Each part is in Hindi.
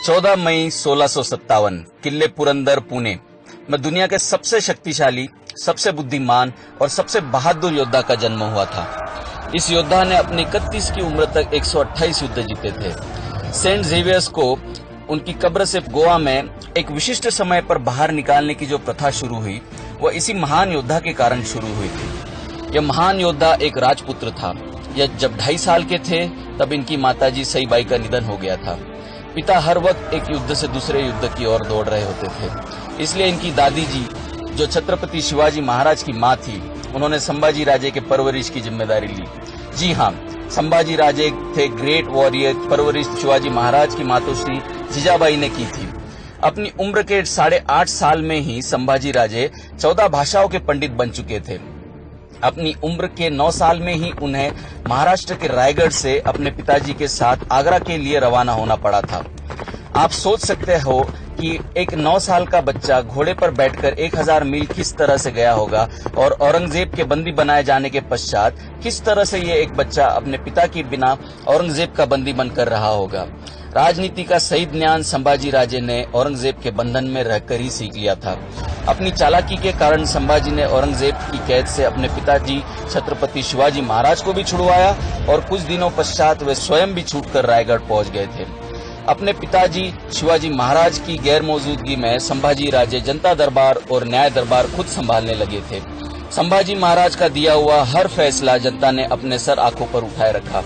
14 मई 1657 किले पुरंदर पुणे में दुनिया के सबसे शक्तिशाली, सबसे बुद्धिमान और सबसे बहादुर योद्धा का जन्म हुआ था। इस योद्धा ने अपनी 31 की उम्र तक 128 युद्ध जीते थे। सेंट जेवियर्स को उनकी कब्र से गोवा में एक विशिष्ट समय पर बाहर निकालने की जो प्रथा शुरू हुई, वह इसी महान योद्धा के कारण शुरू हुई थी। यह महान योद्धा एक राजपुत्र था। यह जब 2.5 साल के थे तब इनकी माताजी सईबाई का निधन हो गया था। पिता हर वक्त एक युद्ध से दूसरे युद्ध की ओर दौड़ रहे होते थे, इसलिए इनकी दादी जी, जो छत्रपति शिवाजी महाराज की मां थी, उन्होंने संभाजी राजे के परवरिश की जिम्मेदारी ली। जी हाँ, संभाजी राजे थे ग्रेट वॉरियर। परवरिश शिवाजी महाराज की मातोश्री जीजाबाई ने की थी। अपनी उम्र के 8.5 साल में ही संभाजी राजे 14 भाषाओं के पंडित बन चुके थे। अपनी उम्र के 9 साल में ही उन्हें महाराष्ट्र के रायगढ़ से अपने पिताजी के साथ आगरा के लिए रवाना होना पड़ा था। आप सोच सकते हो कि एक 9 साल का बच्चा घोड़े पर बैठकर 1000 मील किस तरह से गया होगा और औरंगजेब के बंदी बनाए जाने के पश्चात किस तरह से ये एक बच्चा अपने पिता के बिना औरंगजेब का बंदी बनकर रहा होगा। राजनीति का सही ज्ञान संभाजी राजे ने औरंगजेब के बंधन में रहकर ही सीख लिया था। अपनी चालाकी के कारण संभाजी ने औरंगजेब की कैद से अपने पिताजी छत्रपति शिवाजी महाराज को भी छुड़वाया और कुछ दिनों पश्चात वे स्वयं भी छूटकर रायगढ़ पहुंच गए थे। अपने पिताजी शिवाजी महाराज की गैर मौजूदगी में संभाजी राजे जनता दरबार और न्याय दरबार खुद संभालने लगे थे। संभाजी महाराज का दिया हुआ हर फैसला जनता ने अपने सर आंखों पर उठाए रखा।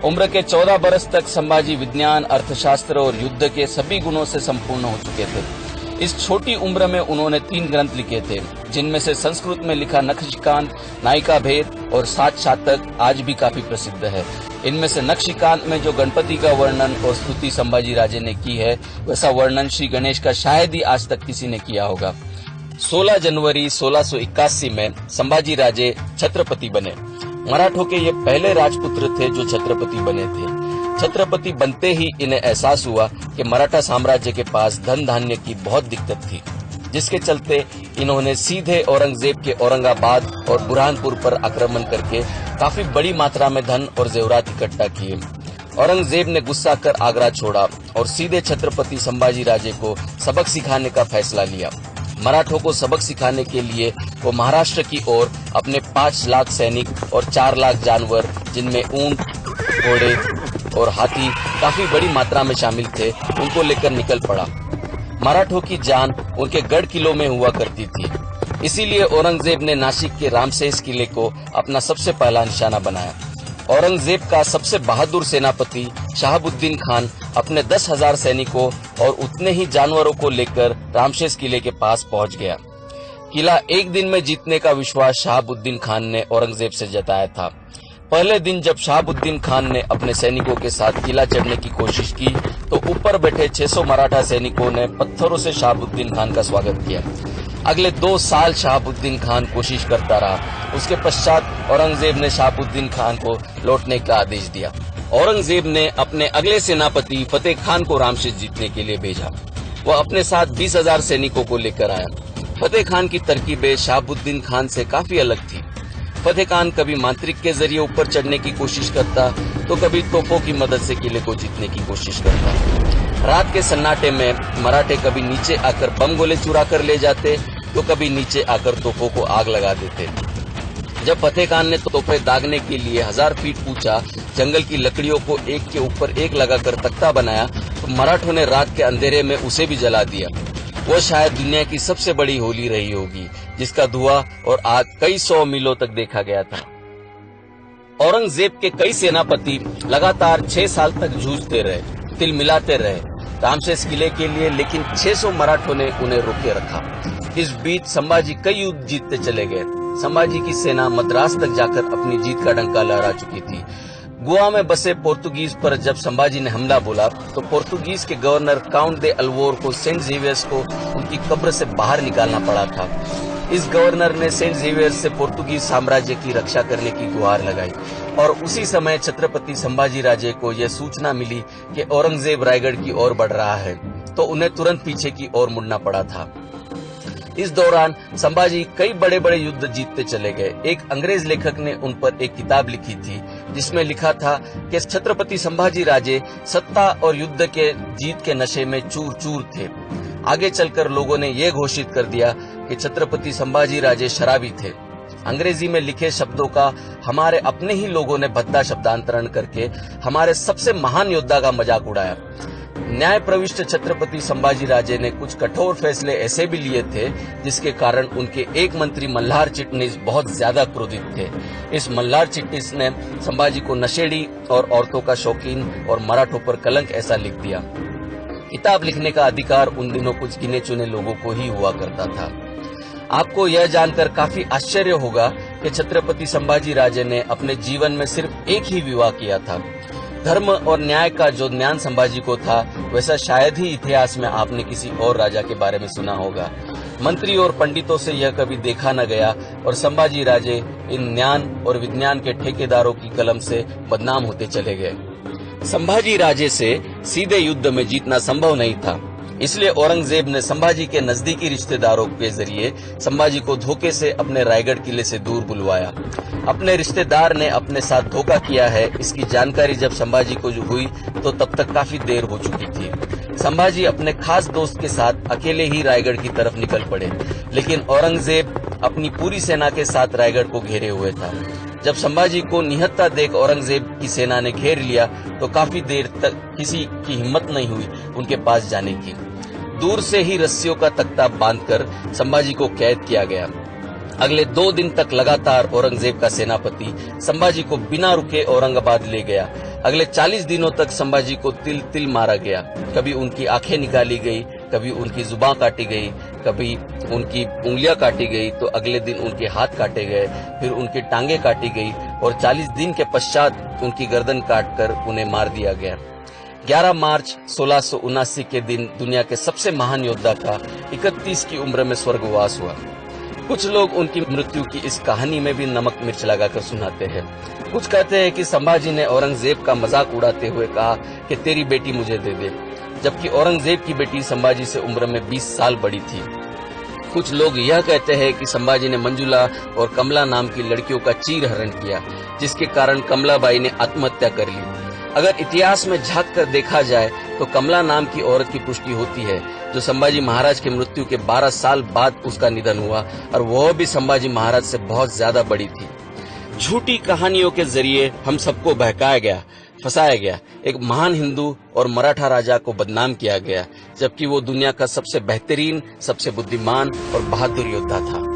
उम्र के 14 बरस तक संभाजी विज्ञान, अर्थशास्त्र और युद्ध के सभी गुणों से संपूर्ण हो चुके थे। इस छोटी उम्र में उन्होंने 3 ग्रंथ लिखे थे, जिनमें से संस्कृत में लिखा नखशिकांत, नायिका भेद और 7 शातक आज भी काफी प्रसिद्ध है। इनमें से नखशिकांत में जो गणपति का वर्णन और स्तुति संभाजी राजे ने की है, वैसा वर्णन श्री गणेश का शायद ही आज तक किसी ने किया होगा। 16 जनवरी 1681 में संभाजी राजे छत्रपति बने। मराठों के ये पहले राजपुत्र थे जो छत्रपति बने थे। छत्रपति बनते ही इन्हें एहसास हुआ कि मराठा साम्राज्य के पास धन धान्य की बहुत दिक्कत थी, जिसके चलते इन्होंने सीधे औरंगजेब के औरंगाबाद और बुरहानपुर पर आक्रमण करके काफी बड़ी मात्रा में धन और जेवरात इकट्ठा किए। औरंगजेब ने गुस्सा कर आगरा छोड़ा और सीधे छत्रपति संभाजी राजे को सबक सिखाने का फैसला लिया। मराठों को सबक सिखाने के लिए वो महाराष्ट्र की ओर अपने 5 लाख सैनिक और 4 लाख जानवर, जिनमें ऊंट, घोड़े और हाथी काफी बड़ी मात्रा में शामिल थे, उनको लेकर निकल पड़ा। मराठों की जान उनके गढ़ किलों में हुआ करती थी, इसीलिए औरंगजेब ने नासिक के रामसेस किले को अपना सबसे पहला निशाना बनाया। औरंगजेब का सबसे बहादुर सेनापति शहाबुद्दीन खान अपने 10,000 सैनिकों और उतने ही जानवरों को लेकर रामसेस किले के पास पहुंच गया। किला एक दिन में जीतने का विश्वास शहाबुद्दीन खान ने औरंगजेब से जताया था। पहले दिन जब शहाबुद्दीन खान ने अपने सैनिकों के साथ किला चढ़ने की कोशिश की, तो ऊपर बैठे 600 मराठा सैनिकों ने पत्थरों से शहाबुद्दीन खान का स्वागत किया। अगले 2 साल शहाबुद्दीन खान कोशिश करता रहा। उसके पश्चात औरंगजेब ने शहाबुद्दीन खान को लौटने का आदेश दिया। औरंगजेब ने अपने अगले सेनापति फतेह खान को रामसेस जीतने के लिए भेजा। वह अपने साथ 20,000 सैनिकों को लेकर आया। फतेह खान की तरकीबें शहाबुद्दीन खान से काफी अलग थी। फतेह खान कभी मांत्रिक के जरिए ऊपर चढ़ने की कोशिश करता, तो कभी तोपों की मदद से किले को जीतने की कोशिश करता। रात के सन्नाटे में मराठे कभी नीचे आकर बम गोले चुरा कर ले जाते, तो कभी नीचे आकर तोपों को आग लगा देते। जब फतेह खान ने तोपें दागने के लिए 1000 फीट ऊंचा जंगल की लकड़ियों को एक के ऊपर एक लगाकर तख्ता बनाया, तो मराठों ने रात के अंधेरे में उसे भी जला दिया। वो शायद दुनिया की सबसे बड़ी होली रही होगी, जिसका धुआं और आग कई 100 मीलों तक देखा गया था। औरंगजेब के कई सेनापति लगातार 6 साल तक जूझते रहे, तिल मिलाते रहे रामसेस किले के लिए, लेकिन 600 मराठों ने उन्हें रोके रखा। इस बीच संभाजी कई युद्ध जीतते चले गए। संभाजी की सेना मद्रास तक जाकर अपनी जीत का डंका लहरा चुकी थी। गोवा में बसे पोर्तुगीज पर जब संभाजी ने हमला बोला, तो पोर्तुगीज के गवर्नर काउंट दे अल्वोर को सेंट जेवियर्स को उनकी कब्र से बाहर निकालना पड़ा था। इस गवर्नर ने सेंट जेवियर्स से पोर्तुगीज साम्राज्य की रक्षा करने की गुहार लगाई और उसी समय छत्रपति संभाजी राजे को यह सूचना मिली कि औरंगजेब रायगढ़ की ओर बढ़ रहा है, तो उन्हें तुरंत पीछे की ओर मुड़ना पड़ा था। इस दौरान संभाजी कई बड़े बड़े युद्ध जीतते चले गए। एक अंग्रेज लेखक ने उन पर एक किताब लिखी थी, जिसमें लिखा था कि छत्रपति संभाजी राजे सत्ता और युद्ध के जीत के नशे में चूर चूर थे। आगे चलकर लोगों ने यह घोषित कर दिया कि छत्रपति संभाजी राजे शराबी थे। अंग्रेजी में लिखे शब्दों का हमारे अपने ही लोगों ने भद्दा शब्दांतरण करके हमारे सबसे महान योद्धा का मजाक उड़ाया। न्याय प्रविष्ट छत्रपति संभाजी राजे ने कुछ कठोर फैसले ऐसे भी लिए थे जिसके कारण उनके एक मंत्री मल्हार चिटनिस बहुत ज्यादा क्रोधित थे। इस मल्हार चिटनिस ने संभाजी को नशेड़ी और औरतों का शौकीन और मराठों पर कलंक ऐसा लिख दिया। किताब लिखने का अधिकार उन दिनों कुछ गिने चुने लोगों को ही हुआ करता था। आपको यह जानकर काफी आश्चर्य होगा कि छत्रपति संभाजी राजे ने अपने जीवन में सिर्फ एक ही विवाह किया था। धर्म और न्याय का जो ज्ञान संभाजी को था वैसा शायद ही इतिहास में आपने किसी और राजा के बारे में सुना होगा। मंत्री और पंडितों से यह कभी देखा न गया और संभाजी राजे इन ज्ञान और विज्ञान के ठेकेदारों की कलम से बदनाम होते चले गए। संभाजी राजे से सीधे युद्ध में जीतना संभव नहीं था, इसलिए औरंगजेब ने संभाजी के नजदीकी रिश्तेदारों के जरिए संभाजी को धोखे से अपने रायगढ़ किले से दूर बुलवाया। अपने रिश्तेदार ने अपने साथ धोखा किया है, इसकी जानकारी जब संभाजी को हुई तो तब तक काफी देर हो चुकी थी। संभाजी अपने खास दोस्त के साथ अकेले ही रायगढ़ की तरफ निकल पड़े, लेकिन औरंगजेब अपनी पूरी सेना के साथ रायगढ़ को घेरे हुए था। जब संभाजी को निहत्था देख औरंगजेब की सेना ने घेर लिया तो काफी देर तक किसी की हिम्मत नहीं हुई उनके पास जाने की। दूर से ही रस्सियों का तख्ता बांधकर संभाजी को कैद किया गया। अगले 2 दिन तक लगातार औरंगजेब का सेनापति संभाजी को बिना रुके औरंगाबाद ले गया। अगले 40 दिनों तक संभाजी को तिल तिल मारा गया। कभी उनकी आंखें निकाली गई, कभी उनकी जुबान काटी गई, कभी उनकी उंगलियां काटी गई, तो अगले दिन उनके हाथ काटे गए, फिर उनकी टांगे काटी गई और 40 दिन के पश्चात उनकी गर्दन काटकर उन्हें मार दिया गया। 11 मार्च 1679 के दिन दुनिया के सबसे महान योद्धा का 31 की उम्र में स्वर्गवास हुआ। कुछ लोग उनकी मृत्यु की इस कहानी में भी नमक मिर्च लगाकर सुनाते हैं। कुछ कहते हैं कि संभाजी ने औरंगजेब का मजाक उड़ाते हुए कहा कि तेरी बेटी मुझे दे दे, जबकि औरंगजेब की बेटी संभाजी से उम्र में 20 साल बड़ी थी। कुछ लोग यह कहते हैं कि संभाजी ने मंजुला और कमला नाम की लड़कियों का चीर हरण किया, जिसके कारण कमलाबाई ने आत्महत्या कर ली। अगर इतिहास में झांक कर देखा जाए तो कमला नाम की औरत की पुष्टि होती है, जो संभाजी महाराज की मृत्यु के 12 साल बाद उसका निधन हुआ, और वह भी संभाजी महाराज से बहुत ज्यादा बड़ी थी। झूठी कहानियों के जरिए हम सबको बहकाया गया, फंसाया गया। एक महान हिंदू और मराठा राजा को बदनाम किया गया, जबकि वो दुनिया का सबसे बेहतरीन, सबसे बुद्धिमान और बहादुर योद्धा था।